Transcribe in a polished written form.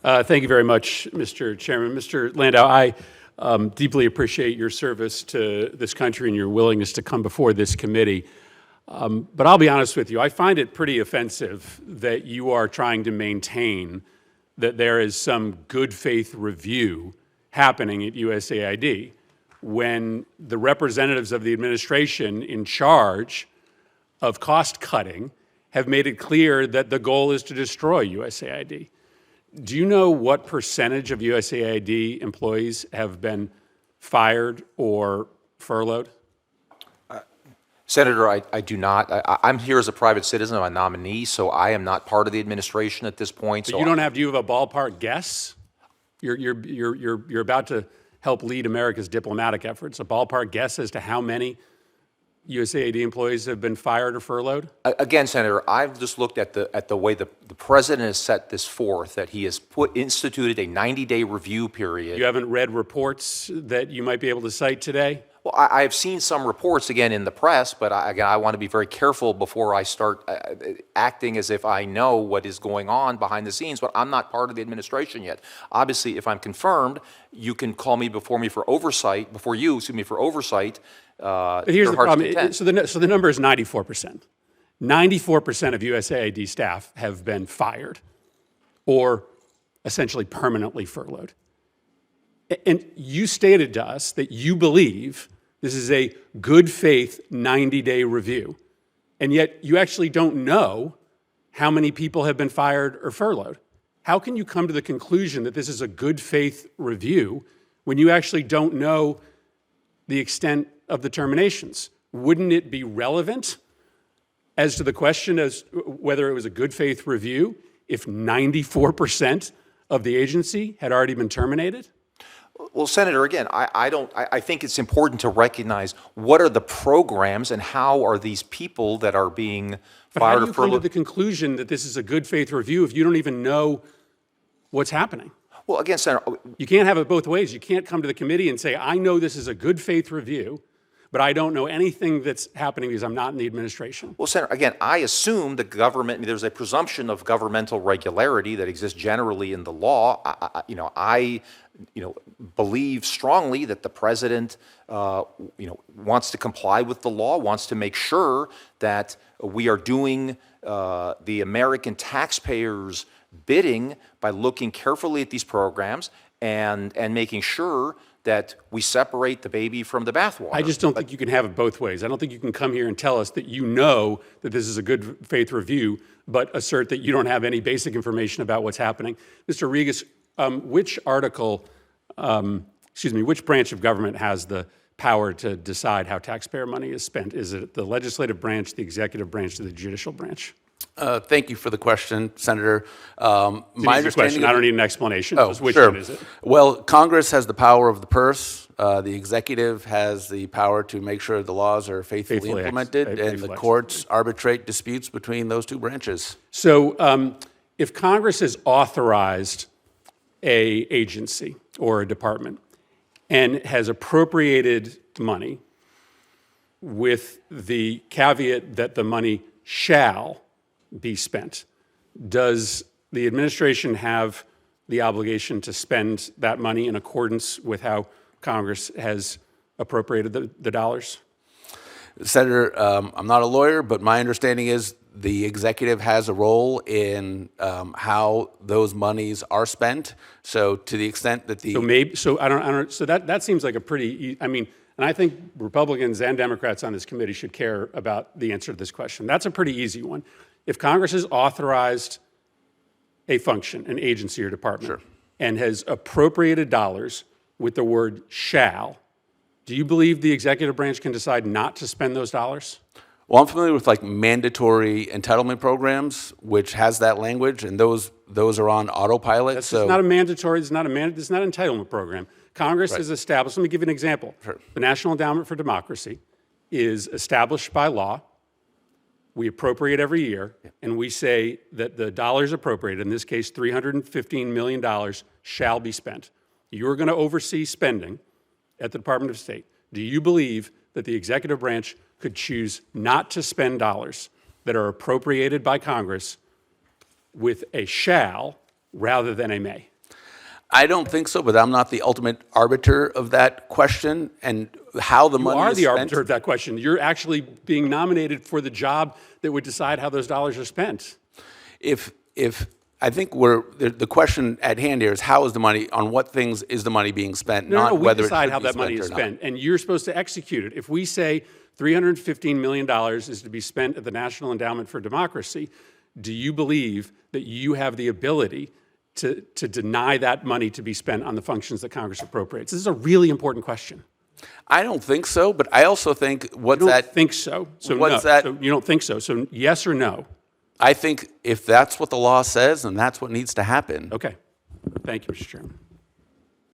Thank you very much, Mr. Chairman. Mr. Landau, I deeply appreciate your service to this country and your willingness to come before this committee. But I'll be honest with you, I find it pretty offensive that you are trying to maintain that there is some good faith review happening at USAID when the representatives of the administration in charge of cost cutting have made it clear that the goal is to destroy USAID. Do you know what percentage of USAID employees have been fired or furloughed? Senator, I do not. I'm here as a private citizen. I'm a nominee, so I am not part of the administration at this point. But you don't have. Do you have a ballpark guess? You're about to help lead America's diplomatic efforts. A ballpark guess as to how many USAID employees have been fired or furloughed? Again, Senator, I've just looked at the way the president has set this forth, that he has instituted a 90-day review period. You haven't read reports that you might be able to cite today? Well, I've seen some reports, again, in the press, but I want to be very careful before I start acting as if I know what is going on behind the scenes, but I'm not part of the administration yet. Obviously, if I'm confirmed, you can call me before you, for oversight. But here's the problem. So the number is 94%. 94% of USAID staff have been fired or essentially permanently furloughed. And you stated to us that you believe this is a good faith 90-day review, and yet you actually don't know how many people have been fired or furloughed. How can you come to the conclusion that this is a good faith review when you actually don't know the extent of the terminations? Wouldn't it be relevant as to the question as whether it was a good faith review if 94% of the agency had already been terminated? Well, Senator, again, I think it's important to recognize what are the programs and how are these people that are being fired or furloughed. But how do you come to the conclusion that this is a good faith review if you don't even know what's happening? Well, again, Senator, you can't have it both ways. You can't come to the committee and say, I know this is a good faith review, but I don't know anything that's happening because I'm not in the administration. Well, Senator, again, I assume the government, there's a presumption of governmental regularity that exists generally in the law. I believe strongly that the president, wants to comply with the law, wants to make sure that we are doing the American taxpayers' bidding by looking carefully at these programs and making sure that we separate the baby from the bathwater. I just don't think you can have it both ways. I don't think you can come here and tell us that you know that this is a good faith review, but assert that you don't have any basic information about what's happening. Mr. Rigas, which branch of government has the power to decide how taxpayer money is spent? Is it the legislative branch, the executive branch, or the judicial branch? Thank you for the question, Senator. My understanding, I don't need an explanation. Which sure. one is it? Well, Congress has the power of the purse. The executive has the power to make sure the laws are faithfully implemented, and the courts arbitrate disputes between those two branches. So if Congress has authorized an agency or a department and has appropriated money with the caveat that the money shall be spent, does the administration have the obligation to spend that money in accordance with how Congress has appropriated the dollars? Senator, I'm not a lawyer, but my understanding is the executive has a role in how those monies are spent. So to the extent that the so that seems like a pretty, and I think Republicans and Democrats on this committee should care about the answer to this question. That's a pretty easy one. If Congress has authorized a function, an agency or department, sure, and has appropriated dollars with the word shall, do you believe the executive branch can decide not to spend those dollars? Well, I'm familiar with mandatory entitlement programs, which has that language, and those are on autopilot. It's not a mandatory. It's not an entitlement program. Congress has established. Let me give you an example. Sure. The National Endowment for Democracy is established by law. We appropriate every year, and we say that the dollars appropriated, in this case $315 million, shall be spent. You're going to oversee spending at the Department of State. Do you believe that the executive branch could choose not to spend dollars that are appropriated by Congress with a shall rather than a may? I don't think so, but I'm not the ultimate arbiter of that question, and how the You money are is the spent. arbiter of that question. You're actually being nominated for the job that would decide how those dollars are spent. If I think the question at hand here is how is the money, on what things is the money being spent, not We whether decide it how should be that money spent is or not. spent, and you're supposed to execute it. If we say $315 million is to be spent at the National Endowment for Democracy, do you believe that you have the ability to deny that money to be spent on the functions that Congress appropriates? This is a really important question. I don't think so, but I also think You don't think so. So what's no. that? So you don't think so. So yes or no? I think if that's what the law says, then that's what needs to happen. Okay. Thank you, Mr. Chairman.